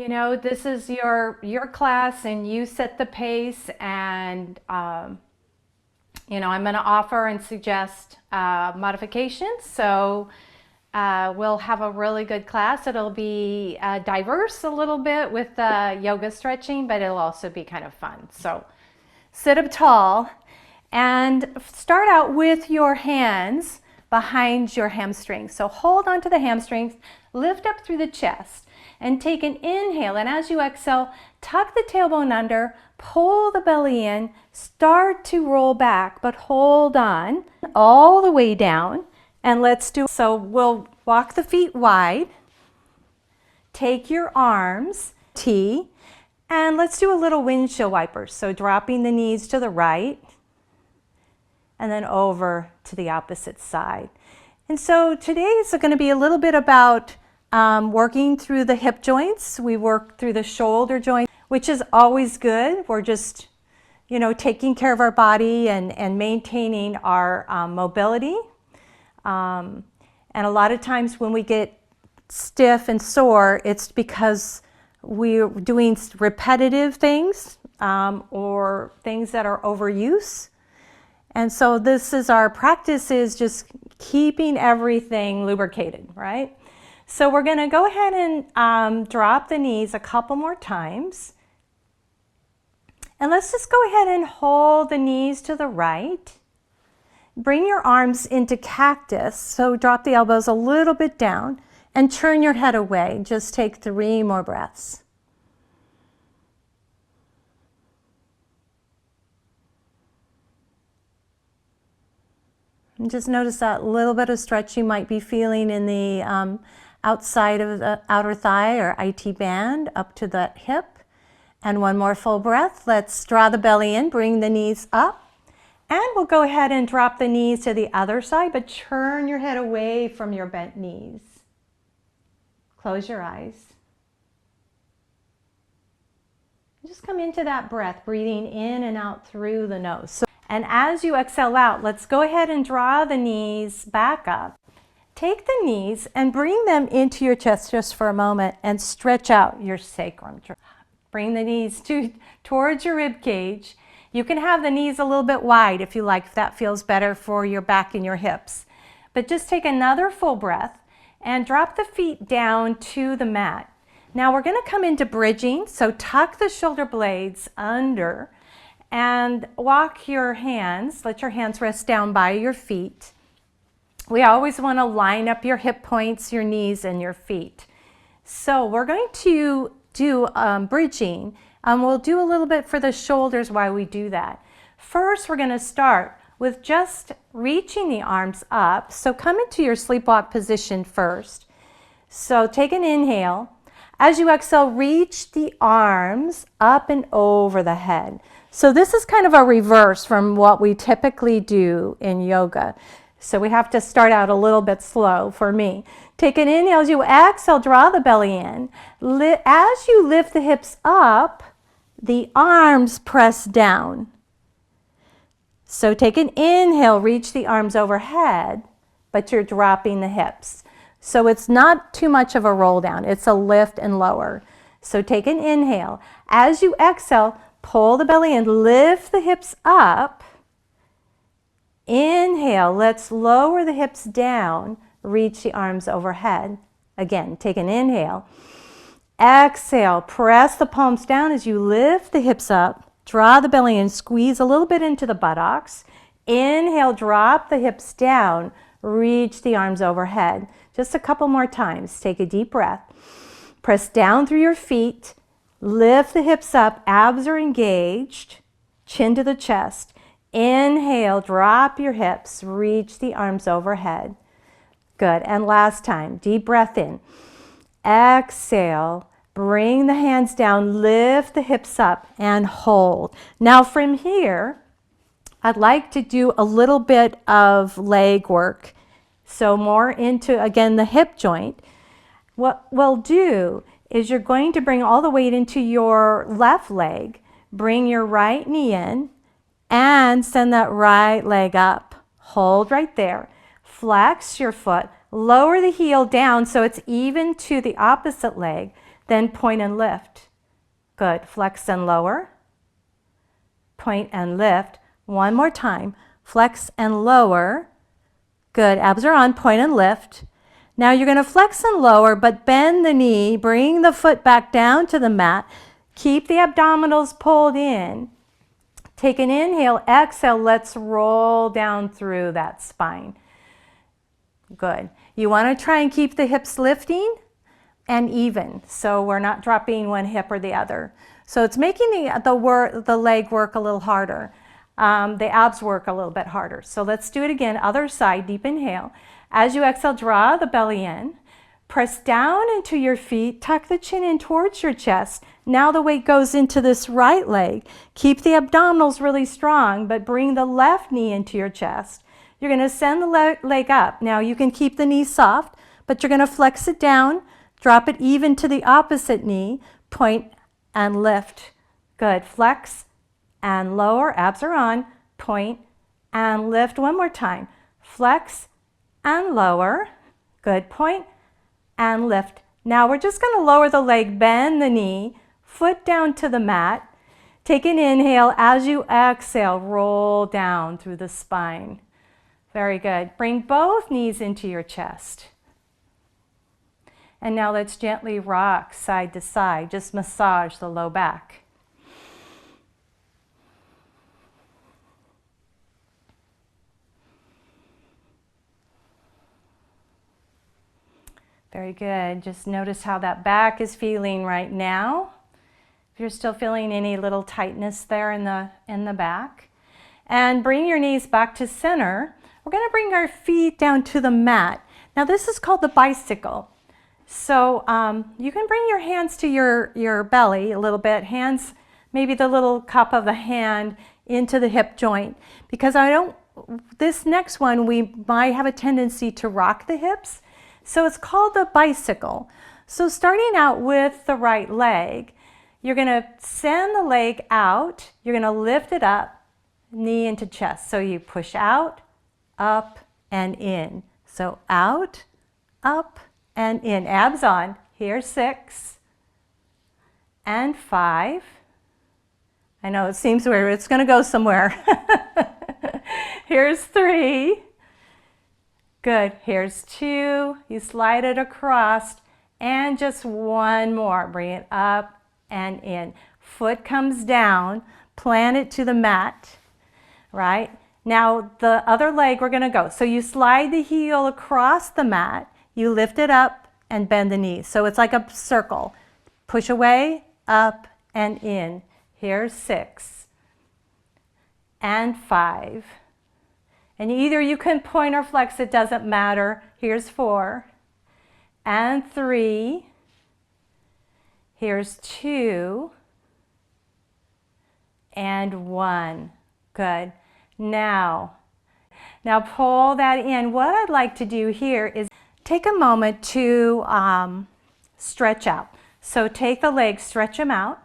You know, this is your class and you set the pace, and you know, I'm going to offer and suggest modifications. So we'll have a really good class. It'll be diverse a little bit with yoga stretching, but it'll also be kind of fun. So sit up tall and start out with your hands behind your hamstrings. So hold onto the hamstrings, lift up through the chest, and take an inhale. And as you exhale, tuck the tailbone under, pull the belly in, start to roll back, but hold on all the way down. And let's do, so we'll walk the feet wide, take your arms, T, and let's do a little windshield wiper. So dropping the knees to the right, and then over to the opposite side. And so today is going to be a little bit about working through the hip joints. We work through the shoulder joint, which is always good. We're just, you know, taking care of our body and maintaining our mobility. And a lot of times when we get stiff and sore, it's because we're doing repetitive things or things that are overuse. And so this is our practice, is just keeping everything lubricated, right? So we're going to go ahead and drop the knees a couple more times. And let's just go ahead and hold the knees to the right. Bring your arms into cactus, so drop the elbows a little bit down and turn your head away. Just take 3 more breaths. And just notice that little bit of stretch you might be feeling in the outside of the outer thigh or IT band up to the hip. And one more full breath. Let's draw the belly in, bring the knees up. And we'll go ahead and drop the knees to the other side, but turn your head away from your bent knees. Close your eyes. Just come into that breath, breathing in and out through the nose. And as you exhale out, let's go ahead and draw the knees back up. Take the knees and bring them into your chest just for a moment and stretch out your sacrum. Bring the knees towards your rib cage. You can have the knees a little bit wide if you like, if that feels better for your back and your hips. But just take another full breath and drop the feet down to the mat. Now we're going to come into bridging, so tuck the shoulder blades under and walk your hands, let your hands rest down by your feet. We always want to line up your hip points, your knees, and your feet. So we're going to do bridging. We'll do a little bit for the shoulders while we do that. First, we're going to start with just reaching the arms up. So come into your sleepwalk position first. So take an inhale. As you exhale, reach the arms up and over the head. So this is kind of a reverse from what we typically do in yoga. So we have to start out a little bit slow for me. Take an inhale. As you exhale, draw the belly in. As you lift the hips up, the arms press down. So take an inhale, reach the arms overhead, but you're dropping the hips. So it's not too much of a roll down. It's a lift and lower. So take an inhale. As you exhale, pull the belly in, lift the hips up. Inhale, let's lower the hips down, reach the arms overhead. Again, take an inhale. Exhale, press the palms down as you lift the hips up, draw the belly in, squeeze a little bit into the buttocks. Inhale, drop the hips down, reach the arms overhead. Just a couple more times. Take a deep breath. Press down through your feet, lift the hips up, abs are engaged, chin to the chest. Inhale, drop your hips, reach the arms overhead. Good. And last time, deep breath in. Exhale, bring the hands down, lift the hips up and hold. Now from here, I'd like to do a little bit of leg work. So more into, again, the hip joint. What we'll do is you're going to bring all the weight into your left leg, bring your right knee in, and send that right leg up. Hold right there. Flex your foot. Lower the heel down so it's even to the opposite leg. Then point and lift. Good. Flex and lower. Point and lift. One more time. Flex and lower. Good. Abs are on. Point and lift. Now you're going to flex and lower, but bend the knee. Bring the foot back down to the mat. Keep the abdominals pulled in. Take an inhale. Exhale. Let's roll down through that spine. Good. You want to try and keep the hips lifting and even, so we're not dropping one hip or the other. So it's making the leg work a little harder. The abs work a little bit harder. So let's do it again. Other side, deep inhale. As you exhale, draw the belly in. Press down into your feet. Tuck the chin in towards your chest. Now the weight goes into this right leg. Keep the abdominals really strong, but bring the left knee into your chest. You're going to send the leg up. Now you can keep the knee soft, but you're going to flex it down. Drop it even to the opposite knee. Point and lift. Good. Flex and lower. Abs are on. Point and lift. One more time. Flex and lower. Good. Point and lift. Now we're just going to lower the leg, bend the knee, foot down to the mat. Take an inhale. As you exhale, roll down through the spine. Very good. Bring both knees into your chest. And now let's gently rock side to side. Just massage the low back. Very good. Just notice how that back is feeling right now. If you're still feeling any little tightness there in the back. And bring your knees back to center. We're going to bring our feet down to the mat. Now this is called the bicycle. So you can bring your hands to your belly a little bit. Hands, maybe the little cup of the hand into the hip joint. Because this next one, we might have a tendency to rock the hips. So it's called the bicycle. So starting out with the right leg, you're going to send the leg out. You're going to lift it up, knee into chest. So you push out, up, and in. So out, up, and in. Abs on. Here's 6 and 5. I know it seems weird. It's going to go somewhere. Here's 3. Good. Here's 2. You slide it across. And just one more. Bring it up and in. Foot comes down. Plant it to the mat. Right? Now the other leg we're going to go. So you slide the heel across the mat. You lift it up and bend the knees. So it's like a circle. Push away, up, and in. Here's 6 and 5. And either you can point or flex, it doesn't matter. Here's 4 and 3. Here's 2 and 1. Good. Now pull that in. What I'd like to do here is take a moment to stretch out. So take the legs, stretch them out,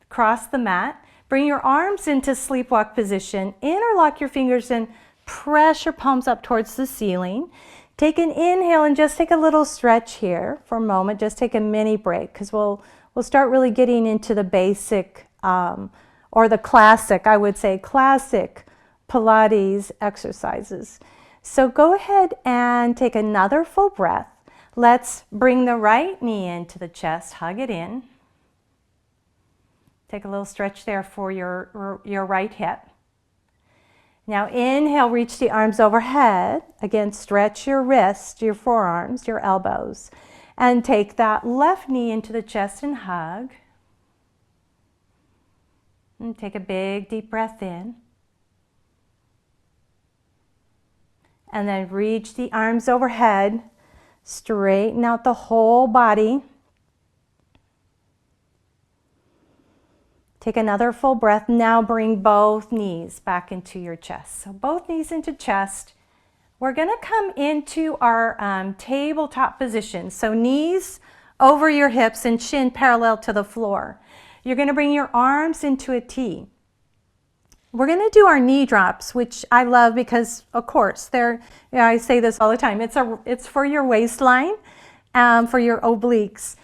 cross the mat, bring your arms into sleepwalk position, interlock your fingers and press your palms up towards the ceiling. Take an inhale and just take a little stretch here for a moment. Just take a mini break because we'll start really getting into the basic or the classic, I would say, classic Pilates exercises. So go ahead and take another full breath. Let's bring the right knee into the chest, hug it in. Take a little stretch there for your right hip. Now inhale, reach the arms overhead. Again, stretch your wrists, your forearms, your elbows. And take that left knee into the chest and hug. And take a big deep breath in. And then reach the arms overhead. Straighten out the whole body. Take another full breath. Now bring both knees back into your chest. So both knees into chest. We're going to come into our tabletop position. So knees over your hips and chin parallel to the floor. You're going to bring your arms into a T. We're going to do our knee drops, which I love because, of course, I say this all the time. It's for your waistline, for your obliques.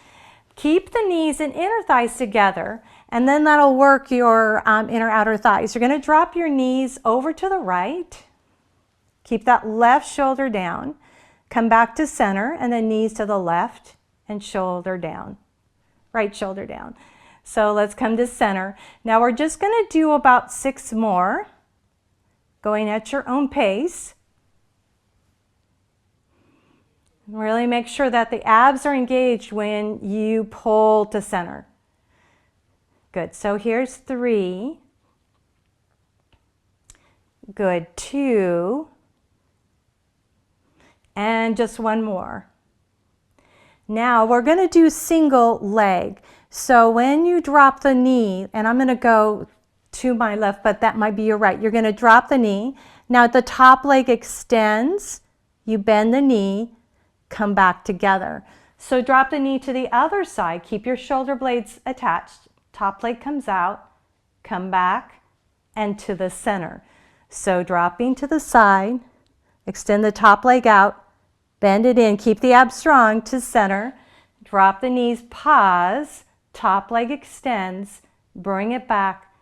Keep the knees and inner thighs together, and then that'll work your inner outer thighs. You're going to drop your knees over to the right. Keep that left shoulder down. Come back to center, and then knees to the left and shoulder down. Right shoulder down. So let's come to center. Now we're just going to do about 6 more, going at your own pace. Really make sure that the abs are engaged when you pull to center. Good. So here's 3. Good. 2. And just 1 more. Now we're going to do single leg. So when you drop the knee, and I'm going to go to my left, but that might be your right. You're going to drop the knee. Now the top leg extends. You bend the knee. Come back together. So drop the knee to the other side. Keep your shoulder blades attached. Top leg comes out. Come back and to the center. So dropping to the side. Extend the top leg out. Bend it in. Keep the abs strong to center. Drop the knees. Pause. Top leg extends. Bring it back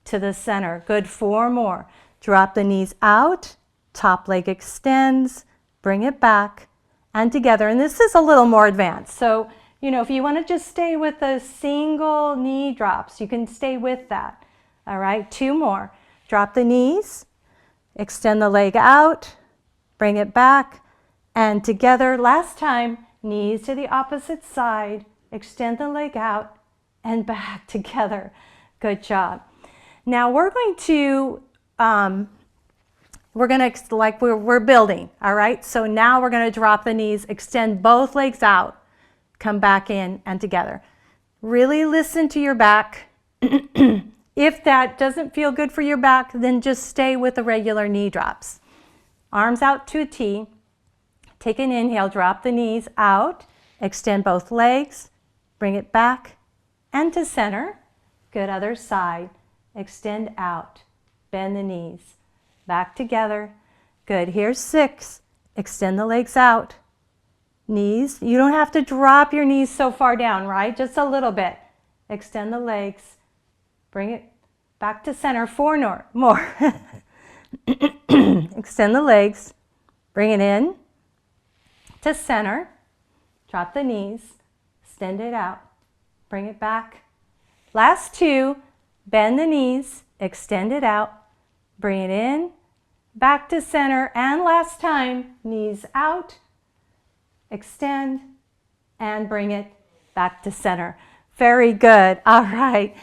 to the center. Good. 4 more. Drop the knees out. Top leg extends. Bring it back and together. And this is a little more advanced. So, if you want to just stay with the single knee drops, you can stay with that. All right, 2 more. Drop the knees, extend the leg out, bring it back, and together. Last time, knees to the opposite side, extend the leg out, and back together. Good job. Now we're going to we're building, all right? So now we're going to drop the knees, extend both legs out, come back in and together. Really listen to your back. If that doesn't feel good for your back, then just stay with the regular knee drops. Arms out to a T. Take an inhale, drop the knees out, extend both legs, bring it back and to center. Good, other side. Extend out, bend the knees. Back together. Good. Here's 6. Extend the legs out. Knees. You don't have to drop your knees so far down, right? Just a little bit. Extend the legs. Bring it back to center. 4 more. Extend the legs. Bring it in to center. Drop the knees. Extend it out. Bring it back. Last 2. Bend the knees. Extend it out. Bring it in, back to center, and last time, knees out, extend, and bring it back to center. Very good. All right.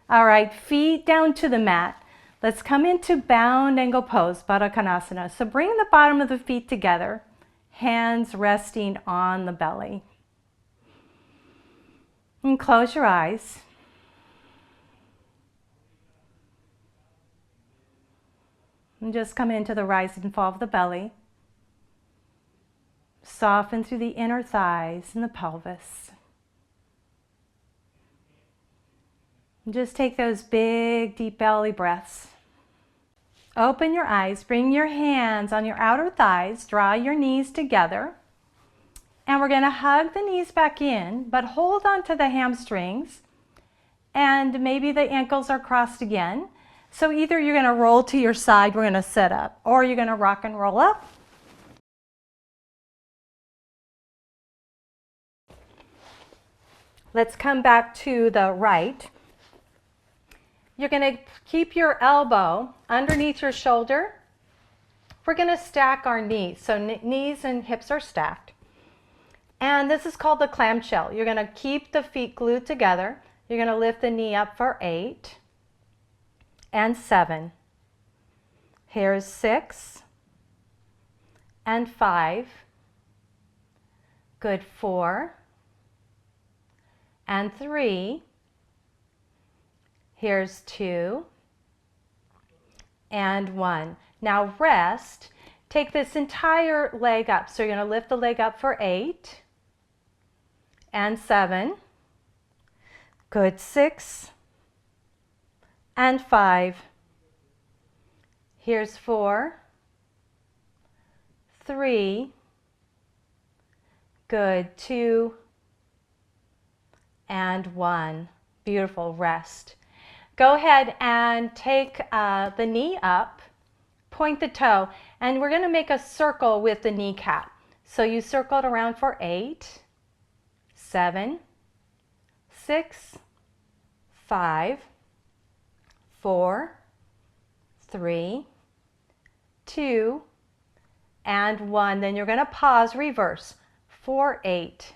All right, feet down to the mat. Let's come into bound angle pose, Baddha Konasana. So bring the bottom of the feet together, hands resting on the belly. And close your eyes. And just come into the rise and fall of the belly. Soften through the inner thighs and the pelvis. And just take those big, deep belly breaths. Open your eyes. Bring your hands on your outer thighs. Draw your knees together. And we're going to hug the knees back in, but hold on to the hamstrings. And maybe the ankles are crossed again. So either you're going to roll to your side, we're going to sit up, or you're going to rock and roll up. Let's come back to the right. You're going to keep your elbow underneath your shoulder. We're going to stack our knees. So knees and hips are stacked. And this is called the clam shell. You're going to keep the feet glued together. You're going to lift the knee up for 8. And 7. Here's 6 and 5. Good. 4 and 3. Here's 2 and 1. Now rest. Take this entire leg up. So you're going to lift the leg up for 8 and 7. Good. 6 and 5. Here's 4, 3, good, 2, and 1. Beautiful, rest. Go ahead and take the knee up, point the toe, and we're going to make a circle with the kneecap. So you circle it around for 8, 7, 6, 5, 4, 3, 2, and 1. Then you're going to pause, reverse. 4, 8,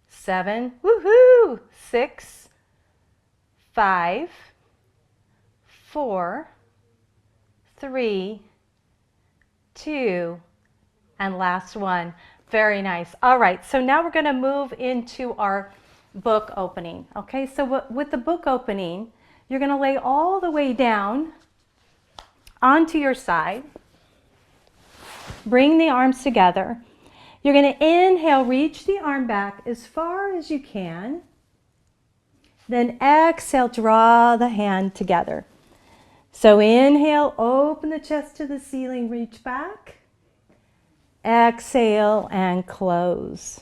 7, woohoo, 6, 5, 4, 3, 2, and last one. Very nice. All right, so now we're going to move into our book opening. Okay, so with the book opening, you're going to lay all the way down onto your side. Bring the arms together. You're going to inhale, reach the arm back as far as you can. Then exhale, draw the hand together. So inhale, open the chest to the ceiling, reach back. Exhale and close.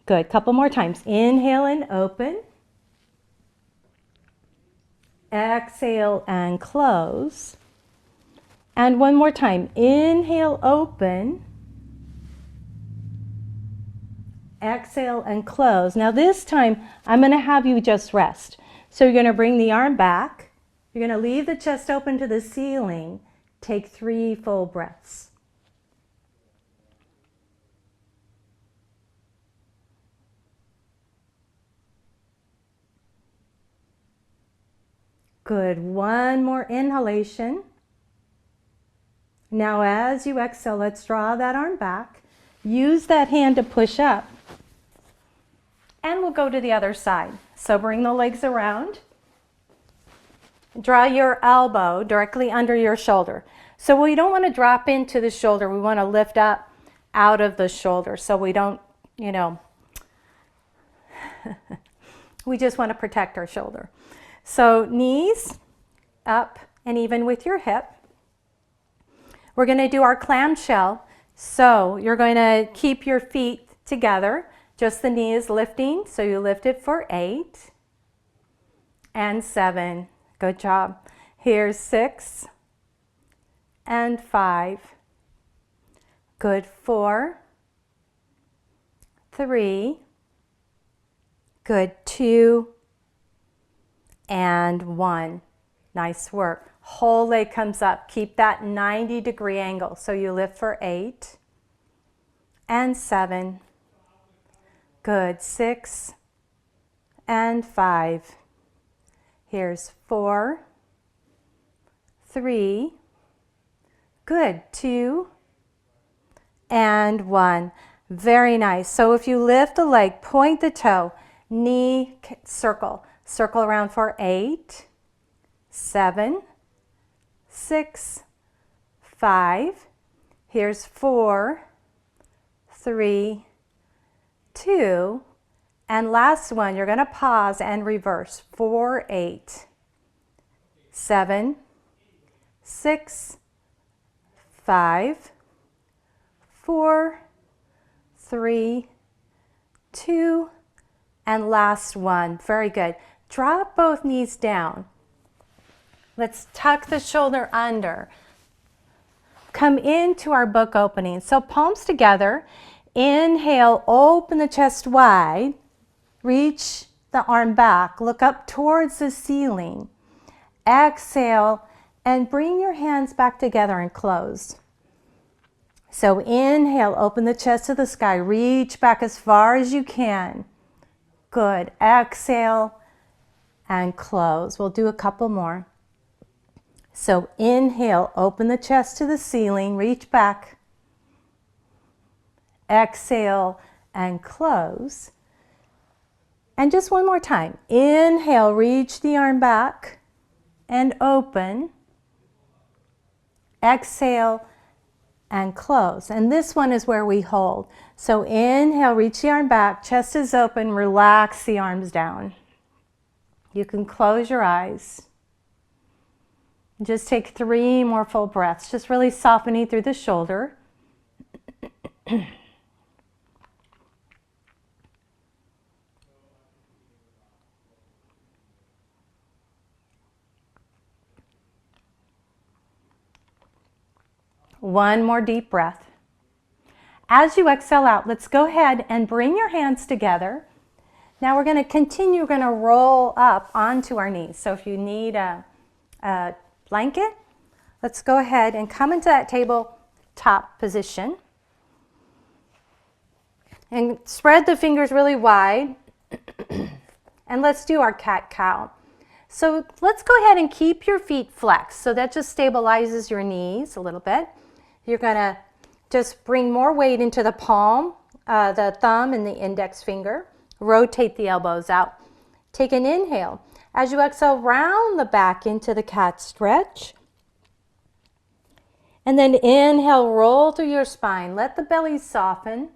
Good. Couple more times. Inhale and open. Exhale and close. And one more time. Inhale, open. Exhale and close. Now this time, I'm going to have you just rest. So you're going to bring the arm back. You're going to leave the chest open to the ceiling. Take 3 full breaths. Good. One more inhalation. Now as you exhale, let's draw that arm back. Use that hand to push up. And we'll go to the other side. So bring the legs around. Draw your elbow directly under your shoulder. So we don't want to drop into the shoulder. We want to lift up out of the shoulder so we don't, we just want to protect our shoulder. So knees up and even with your hip. We're going to do our clam shell. So you're going to keep your feet together. Just the knee is lifting. So you lift it for 8 and 7. Good job. Here's 6 and 5. Good. 4, 3. Good. 2 and 1. Nice work. Whole leg comes up. Keep that 90-degree angle. So you lift for 8 and 7. Good. 6 and 5. Here's 4, 3. Good. 2 and 1. Very nice. So if you lift the leg, point the toe, knee circle. Circle around for 8, 7, 6, 5. Here's 4, 3, 2. And last one, you're going to pause and reverse. 4, 8, 7, 6, 5, 4, 3, 2, and last one. Very good. Drop both knees down. Let's tuck the shoulder under. Come into our book opening. So palms together. Inhale, open the chest wide. Reach the arm back. Look up towards the ceiling. Exhale and bring your hands back together and close. So inhale, open the chest to the sky. Reach back as far as you can. Good. Exhale and close. We'll do a couple more. So inhale, open the chest to the ceiling. Reach back. Exhale and close. And just one more time. Inhale, reach the arm back and open. Exhale and close. And this one is where we hold. So inhale, reach the arm back, chest is open, relax the arms down. You can close your eyes. Just take 3 more full breaths, just really softening through the shoulder. One more deep breath. As you exhale out, let's go ahead and bring your hands together. Now we're going to continue, we're going to roll up onto our knees. So if you need a blanket, let's go ahead and come into that tabletop position. And spread the fingers really wide. And let's do our cat-cow. So let's go ahead and keep your feet flexed. So that just stabilizes your knees a little bit. You're going to just bring more weight into the palm, the thumb and the index finger. Rotate the elbows out. Take an inhale. As you exhale, round the back into the cat stretch. And then inhale, roll through your spine. Let the belly soften.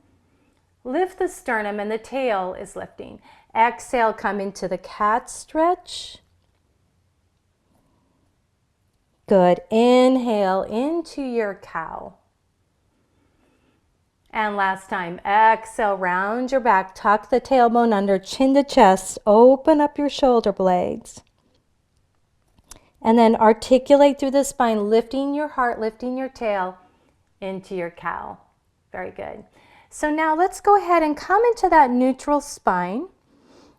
Lift the sternum and the tail is lifting. Exhale, come into the cat stretch. Good. Inhale into your cow. And last time, exhale, round your back, tuck the tailbone under, chin to chest, open up your shoulder blades. And then articulate through the spine, lifting your heart, lifting your tail into your cow. Very good. So now let's go ahead and come into that neutral spine.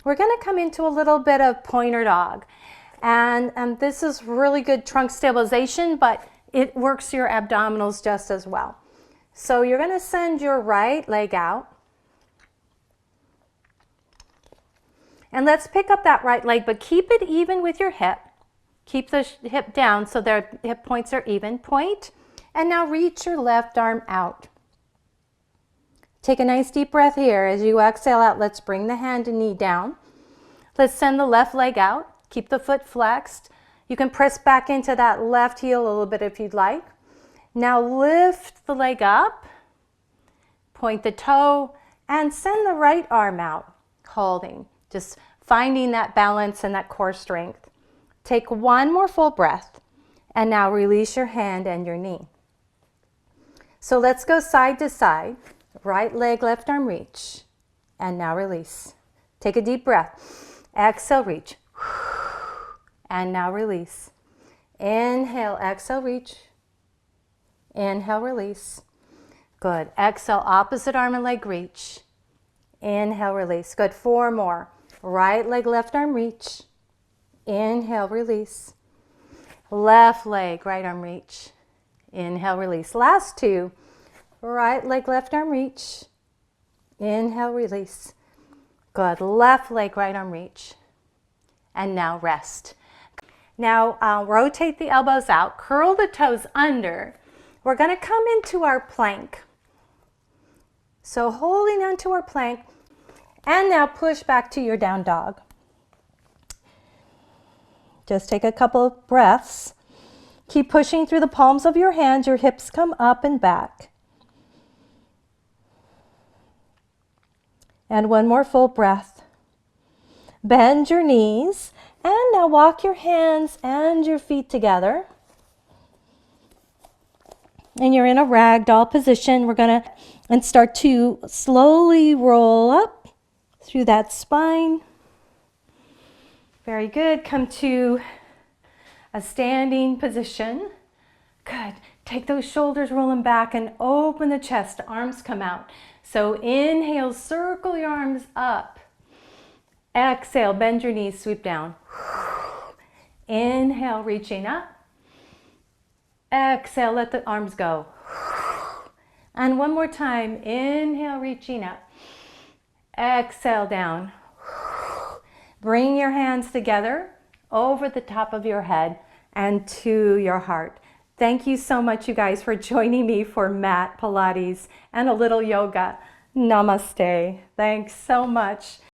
We're going to come into a little bit of pointer dog. And this is really good trunk stabilization, but it works your abdominals just as well. So you're going to send your right leg out. And let's pick up that right leg, but keep it even with your hip. Keep the hip down so their hip points are even. Point. And now reach your left arm out. Take a nice deep breath here. As you exhale out, let's bring the hand and knee down. Let's send the left leg out. Keep the foot flexed. You can press back into that left heel a little bit if you'd like. Now lift the leg up, point the toe, and send the right arm out, holding, just finding that balance and that core strength. Take one more full breath, and now release your hand and your knee. So let's go side to side, right leg, left arm reach, and now release. Take a deep breath, exhale, reach, and now release. Inhale, exhale, reach. Inhale, release. Good. Exhale, opposite arm and leg reach. Inhale, release. Good. 4 more. Right leg, left arm reach. Inhale, release. Left leg, right arm reach. Inhale, release. Last 2. Right leg, left arm reach. Inhale, release. Good. Left leg, right arm reach. And now rest. Now rotate the elbows out. Curl the toes under. We're going to come into our plank. So holding onto our plank, and now push back to your down dog. Just take a couple of breaths. Keep pushing through the palms of your hands. Your hips come up and back. And one more full breath. Bend your knees, and now walk your hands and your feet together. And you're in a ragdoll position. We're going to start to slowly roll up through that spine. Very good. Come to a standing position. Good. Take those shoulders, roll them back, and open the chest. Arms come out. So inhale, circle your arms up. Exhale, bend your knees, sweep down. Inhale, reaching up. Exhale, let the arms go. And one more time. Inhale, reaching up. Exhale, down. Bring your hands together over the top of your head and to your heart. Thank you so much, you guys, for joining me for Mat Pilates and a little yoga. Namaste. Thanks so much.